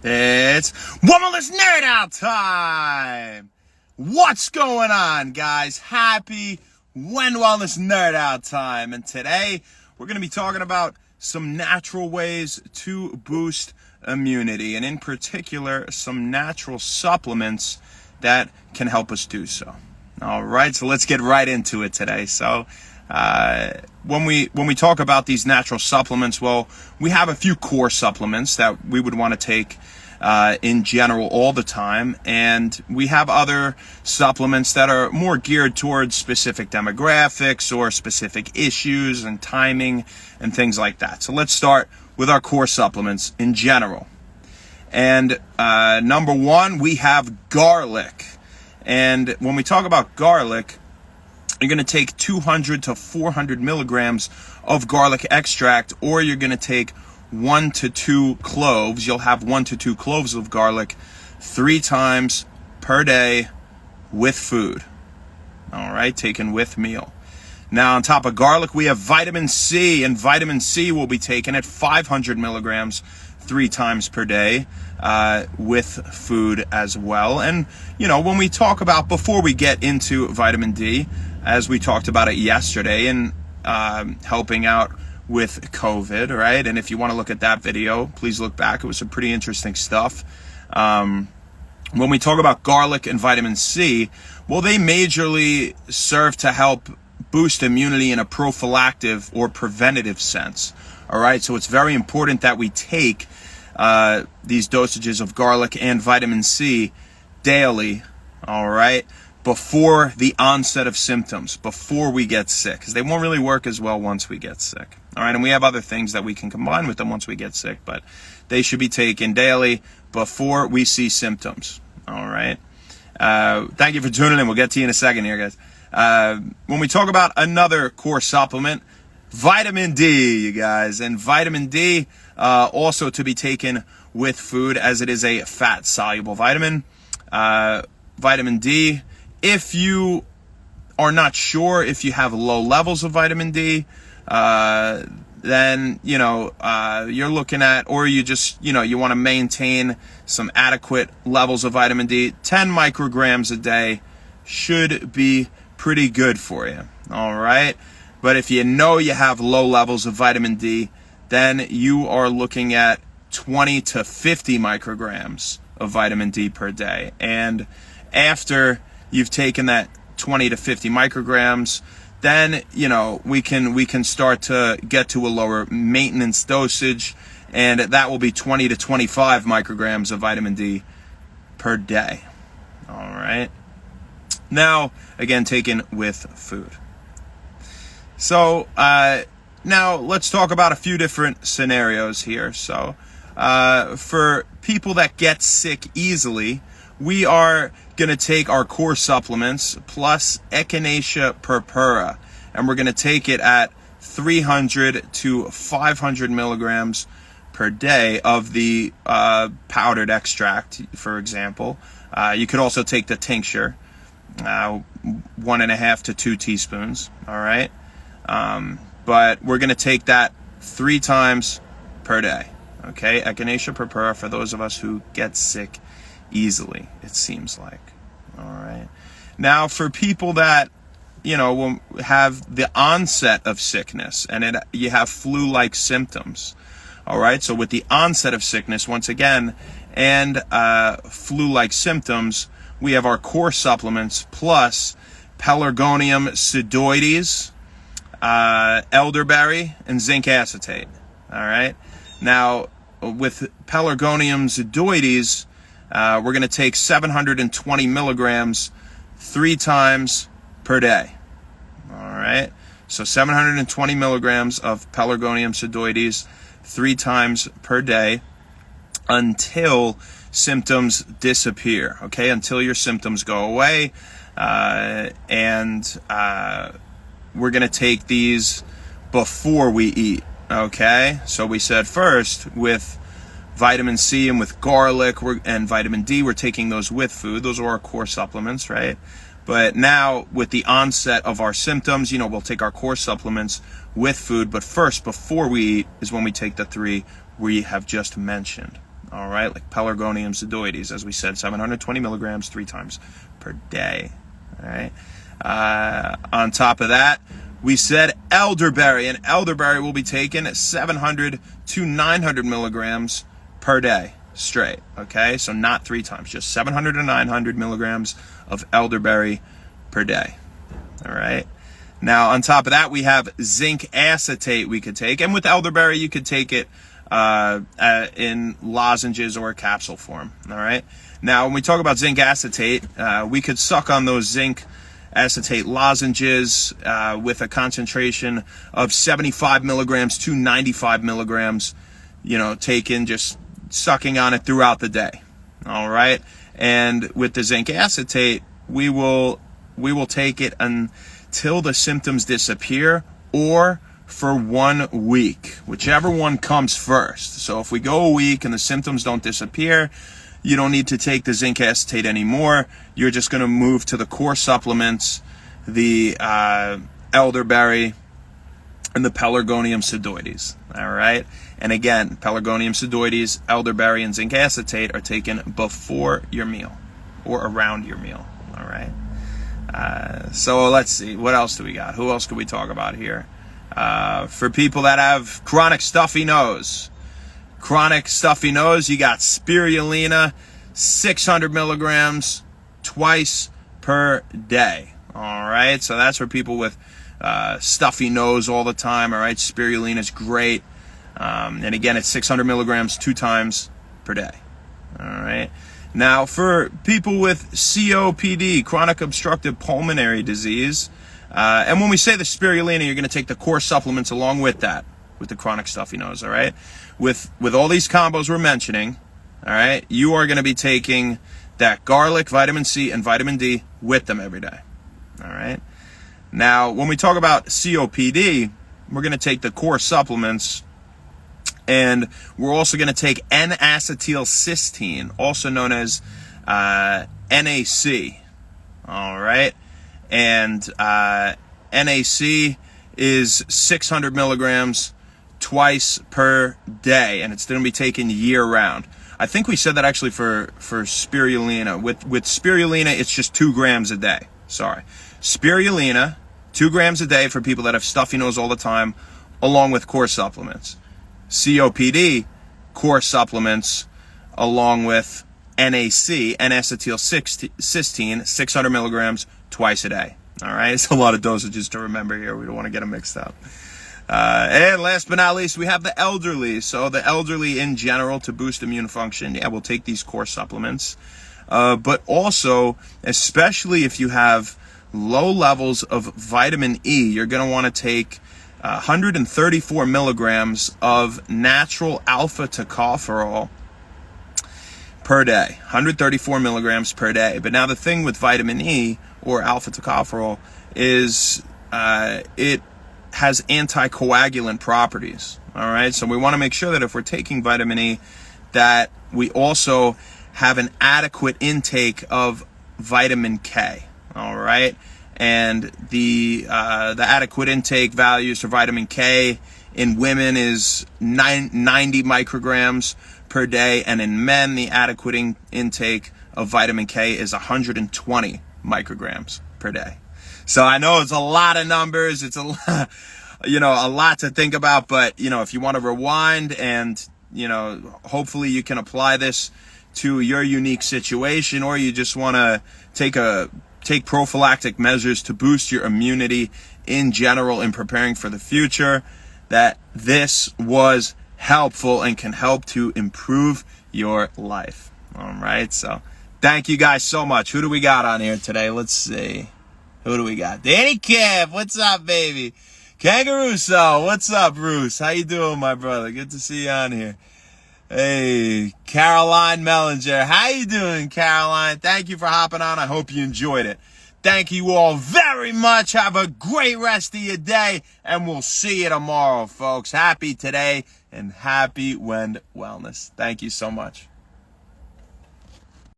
It's Wellness Nerd Out time! What's going on, guys? Happy Wellness Nerd Out time. And today, we're going to be talking about some natural ways to boost immunity. And in particular, some natural supplements that can help us do so. All right, so let's get right into it today. So, when we talk about these natural supplements, well, we have a few core supplements that we would want to take in general all the time, and we have other supplements that are more geared towards specific demographics or specific issues and timing and things like that. So let's start with our core supplements in general. And number one, we have garlic. And when we talk about garlic, you're going to take 200 to 400 milligrams of garlic extract, or you're going to take 1 to 2 cloves. You'll have 1 to 2 cloves of garlic 3 times per day with food. All right, taken with meal. Now, on top of garlic, we have vitamin C, and vitamin C will be taken at 500 milligrams 3 times per day with food as well. And, you know, when we talk about, before we get into vitamin D, as we talked about it yesterday, and helping out with COVID, right? And if you want to look at that video, please look back. It was some pretty interesting stuff. When we talk about garlic and vitamin C, well, they majorly serve to help boost immunity in a prophylactic or preventative sense. All right, so it's very important that we take these dosages of garlic and vitamin C daily, all right, before the onset of symptoms, before we get sick, because they won't really work as well once we get sick. All right, and we have other things that we can combine with them once we get sick, but they should be taken daily before we see symptoms. All right. Thank you for tuning in. We'll get to you in a second here, guys. When we talk about another core supplement, vitamin D, you guys, and vitamin D also to be taken with food, as it is a fat-soluble vitamin. Vitamin D, if you are not sure if you have low levels of vitamin D, then, you know, you're looking at, or you just, you know, you want to maintain some adequate levels of vitamin D, 10 micrograms a day should be pretty good for you. All right. But if you know you have low levels of vitamin D, then you are looking at 20 to 50 micrograms of vitamin D per day. And after you've taken that 20 to 50 micrograms, then, you know, we can start to get to a lower maintenance dosage, and that will be 20 to 25 micrograms of vitamin D per day. All right. Now, again, taken with food. So now let's talk about a few different scenarios here. So for people that get sick easily, we are going to take our core supplements plus Echinacea purpura, and we're going to take it at 300 to 500 milligrams per day of the powdered extract, for example. You could also take the tincture, 1.5 to 2 teaspoons, all right? But we're going to take that 3 times per day, okay? Echinacea purpura for those of us who get sick easily, it seems like. All right. Now, for people that, you know, will have the onset of sickness, and you have flu-like symptoms, all right? So with the onset of sickness, once again, and flu-like symptoms, we have our core supplements plus Pelargonium pseudoides, elderberry, and zinc acetate, all right? Now, with Pelargonium pseudoides, we're going to take 720 milligrams 3 times per day. All right. So 720 milligrams of Pelargonium pseudoides 3 times per day until symptoms disappear. Okay. Until your symptoms go away. And we're going to take these before we eat. Okay. So we said first with vitamin C and with garlic and vitamin D, we're taking those with food. Those are our core supplements, right? But now with the onset of our symptoms, you know, we'll take our core supplements with food. But first, before we eat, is when we take the 3 we have just mentioned. all right, like Pelargonium sedoides, as we said, 720 milligrams 3 times per day, all right. On top of that, we said elderberry, and elderberry will be taken at 700 to 900 milligrams per day straight, okay? So not 3 times, just 700 to 900 milligrams of elderberry per day, all right? Now, on top of that, we have zinc acetate we could take, and with elderberry, you could take it in lozenges or capsule form, all right? Now, when we talk about zinc acetate, we could suck on those zinc acetate lozenges with a concentration of 75 milligrams to 95 milligrams, taken, just sucking on it throughout the day, all right? And with the zinc acetate, we will take it until the symptoms disappear, or for 1 week, whichever one comes first. So if we go a week and the symptoms don't disappear, you don't need to take the zinc acetate anymore. You're just going to move to the core supplements, the elderberry, and the Pelargonium sedoides, all right? And again, Pelargonium sedoides, elderberry, and zinc acetate are taken before your meal or around your meal, all right? So let's see, what else do we got? Who else could we talk about here? For people that have chronic stuffy nose, you got spirulina, 600 milligrams twice per day, all right? So that's for people with stuffy nose all the time, all right? Spirulina is great. And again, it's 600 milligrams 2 times per day, all right? Now, for people with COPD, chronic obstructive pulmonary disease, and when we say the spirulina, you're going to take the core supplements along with that, with the chronic stuffy nose, all right? With all these combos we're mentioning, all right, you are going to be taking that garlic, vitamin C, and vitamin D with them every day, all right? Now, when we talk about COPD, we're going to take the core supplements, and we're also going to take N-acetylcysteine, also known as NAC, all right? And NAC is 600 milligrams twice per day, and it's going to be taken year-round. I think we said that actually for spirulina. With spirulina, it's just 2 grams a day. Sorry. Spirulina, 2 grams a day for people that have stuffy nose all the time, along with core supplements. COPD, core supplements, along with NAC, N-acetylcysteine, 600 milligrams twice a day. All right, it's a lot of dosages to remember here. We don't want to get them mixed up. And last but not least, we have the elderly. So the elderly in general, to boost immune function, yeah, we'll take these core supplements. But also, especially if you have low levels of vitamin E, you're going to want to take 134 milligrams of natural alpha tocopherol per day, 134 milligrams per day. But now the thing with vitamin E or alpha tocopherol is it has anticoagulant properties, all right? So we want to make sure that if we're taking vitamin E, that we also have an adequate intake of vitamin K, all right? And the adequate intake values for vitamin K in women is 90 micrograms per day, and in men, the adequate intake of vitamin K is 120 micrograms per day. So I know it's a lot of numbers. It's a lot, a lot to think about, but, if you want to rewind and, hopefully you can apply this to your unique situation, or you just want to take prophylactic measures to boost your immunity in general in preparing for the future, that this was helpful and can help to improve your life. All right, so thank you guys so much. Who do we got on here today? Let's see. Who do we got? Danny Kev, what's up, baby? Kangarooso, what's up, Bruce? How you doing, my brother? Good to see you on here. Hey, Caroline Mellinger. How you doing, Caroline? Thank you for hopping on. I hope you enjoyed it. Thank you all very much. Have a great rest of your day, and we'll see you tomorrow, folks. Happy today and happy Wend Wellness. Thank you so much.